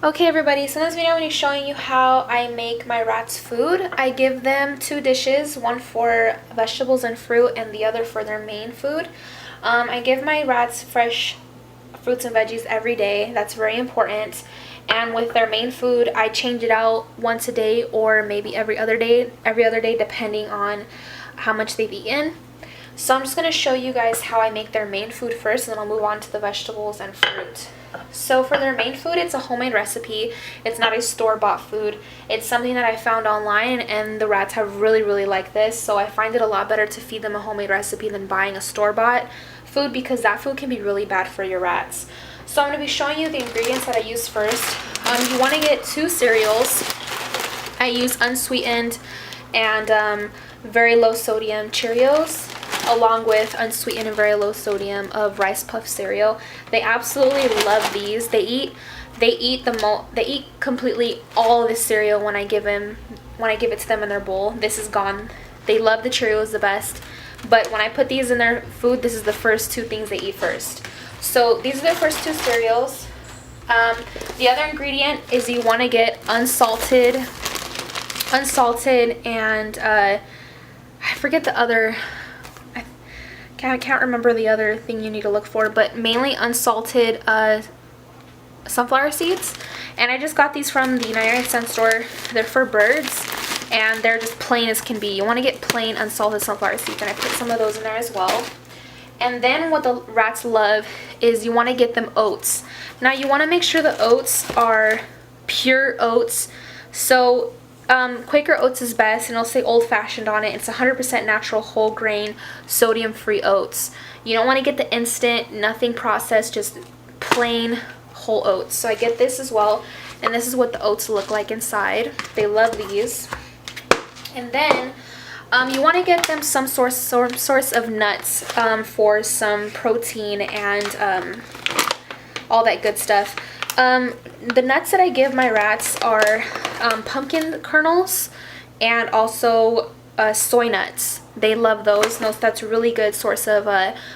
Okay everybody, so in this video I'm going to be showing you how I make my rats food. I give them two dishes, one for vegetables and fruit and the other for their main food. I give my rats fresh fruits and veggies every day. That's very important. And with their main food, I change it out once a day or maybe every other day depending on how much they've eaten. So I'm just going to show you guys how I make their main food first, and then I'll move on to the vegetables and fruit. So for their main food, it's a homemade recipe. It's not a store-bought food. It's something that I found online, and the rats have really liked this. So I find it a lot better to feed them a homemade recipe than buying a store-bought food, because that food can be really bad for your rats. So I'm going to be showing you the ingredients that I use first. You want to get 2 cereals. I use unsweetened and very low sodium Cheerios, along with unsweetened and very low sodium of Rice Puff cereal. They absolutely love these. They eat completely all of the cereal when I give it to them in their bowl. This is gone. They love the Cheerios the best, but when I put these in their food, this is the first 2 things they eat first. So these are their first 2 cereals. The other ingredient is you want to get unsalted and I forget the other. I can't remember the other thing you need to look for, but mainly unsalted sunflower seeds. And I just got these from the 99-cent store. They're for birds, and they're just plain as can be. You want to get plain unsalted sunflower seeds, and I put some of those in there as well. And then what the rats love is you want to get them oats. Now you want to make sure the oats are pure oats. So Quaker Oats is best, and it'll say old-fashioned on it. It's 100% natural, whole grain, sodium-free oats. You don't want to get the instant, nothing processed, just plain whole oats. So I get this as well, and this is what the oats look like inside. They love these. And then you want to get them some source of nuts for some protein and all that good stuff. The nuts that I give my rats are pumpkin kernels and also soy nuts. They love those. That's a really good source of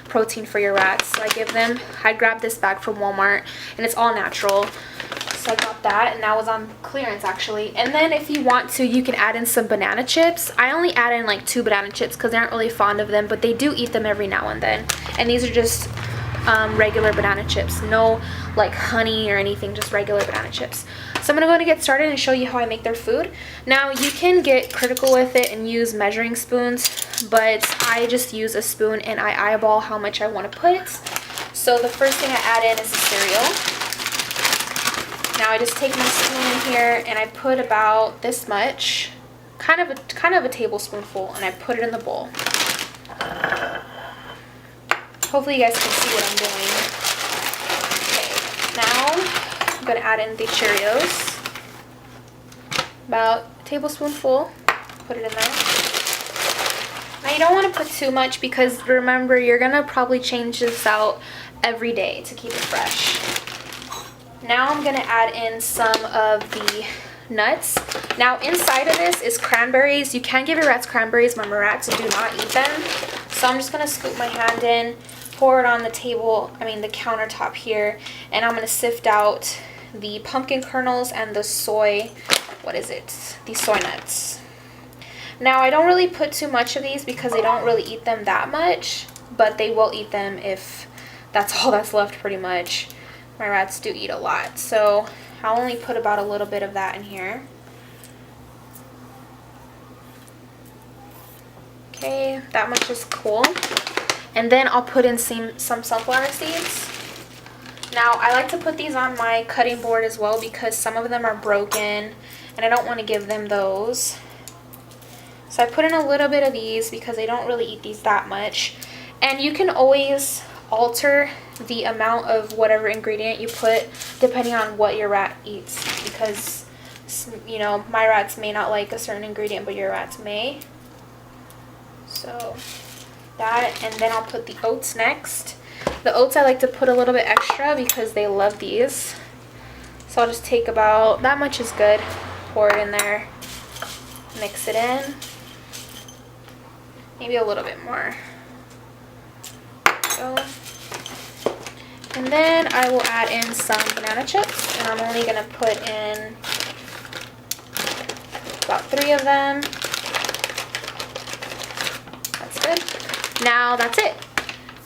protein for your rats. So I grabbed this bag from Walmart, and it's all natural. So I got that, and that was on clearance actually. And then if you want to, you can add in some banana chips. I only add in like 2 banana chips because they aren't really fond of them, but they do eat them every now and then. And these are just regular banana chips, no like honey or anything, just regular banana chips. So I'm going to get started and show you how I make their food. Now you can get critical with it and use measuring spoons, but I just use a spoon and I eyeball how much I want to put. So the first thing I add in is the cereal. Now I just take my spoon in here and I put about this much, kind of a tablespoonful, and I put it in the bowl. Hopefully you guys can see what I'm doing. Okay, now I'm going to add in the Cheerios. About a tablespoonful. Put it in there. Now you don't want to put too much because remember, you're going to probably change this out every day to keep it fresh. Now I'm going to add in some of the nuts. Now inside of this is cranberries. You can give your rats cranberries, but my rats do not eat them. So I'm just going to scoop my hand in, pour it on the the countertop here, and I'm going to sift out the pumpkin kernels and the soy, the soy nuts. Now I don't really put too much of these because they don't really eat them that much, but they will eat them if that's all that's left pretty much. My rats do eat a lot, so I'll only put about a little bit of that in here. Okay, that much is cool. And then I'll put in some sunflower seeds. Now I like to put these on my cutting board as well because some of them are broken and I don't want to give them those. So I put in a little bit of these because they don't really eat these that much. And you can always alter the amount of whatever ingredient you put depending on what your rat eats, because my rats may not like a certain ingredient but your rats may. So that, and then I'll put the oats next. The oats I like to put a little bit extra because they love these. So I'll just take about that much is good, pour it in there, mix it in, maybe a little bit more. So And then I will add in some banana chips, and I'm only only going to put in about 3 of them. That's good. Now that's it.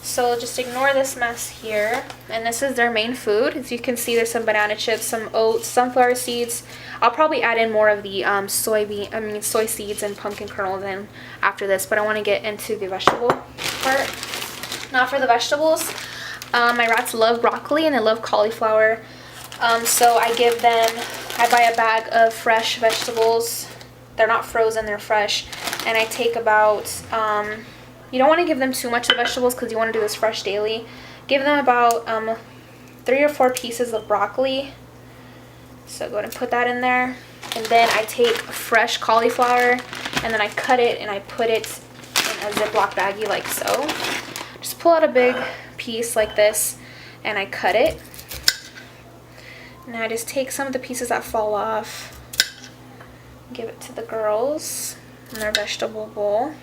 So just ignore this mess here. And this is their main food. As you can see, there's some banana chips, some oats, sunflower seeds. I'll probably add in more of the soy seeds and pumpkin kernels in after this, but I want to get into the vegetable part. Now for the vegetables, my rats love broccoli and they love cauliflower. So I buy a bag of fresh vegetables. They're not frozen, they're fresh. And I take about, you don't want to give them too much of vegetables because you want to do this fresh daily. Give them about 3 or 4 pieces of broccoli. So go ahead and put that in there. And then I take fresh cauliflower and then I cut it and I put it in a Ziploc baggie like so. Just pull out a big piece like this and I cut it. And I just take some of the pieces that fall off, give it to the girls in their vegetable bowl.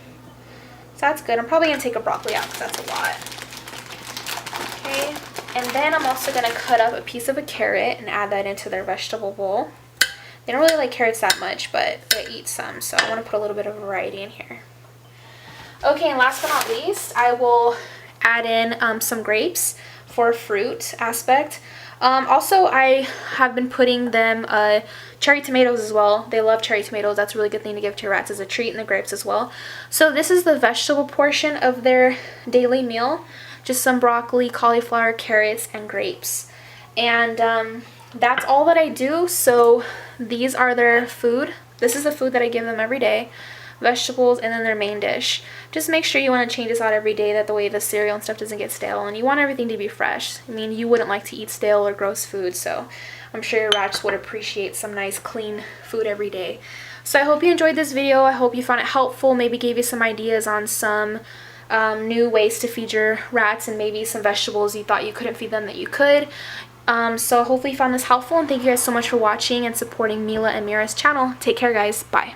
So that's good. I'm probably going to take a broccoli out because that's a lot. Okay. And then I'm also going to cut up a piece of a carrot and add that into their vegetable bowl. They don't really like carrots that much, but they eat some, so I want to put a little bit of variety in here. Okay, and last but not least, I will add in some grapes for fruit aspect. Also, I have been putting them cherry tomatoes as well. They love cherry tomatoes. That's a really good thing to give to your rats as a treat, and the grapes as well. So this is the vegetable portion of their daily meal. Just some broccoli, cauliflower, carrots, and grapes. And that's all that I do. So these are their food. This is the food that I give them every day. Vegetables, and then their main dish. Just make sure you want to change this out every day, that the way the cereal and stuff doesn't get stale, and you want everything to be fresh. I mean, you wouldn't like to eat stale or gross food, so I'm sure your rats would appreciate some nice clean food every day. So I hope you enjoyed this video. I hope you found it helpful, maybe gave you some ideas on some new ways to feed your rats, and maybe some vegetables you thought you couldn't feed them that you could. So hopefully you found this helpful, and thank you guys so much for watching and supporting Mila and Mira's channel. Take care, guys. Bye.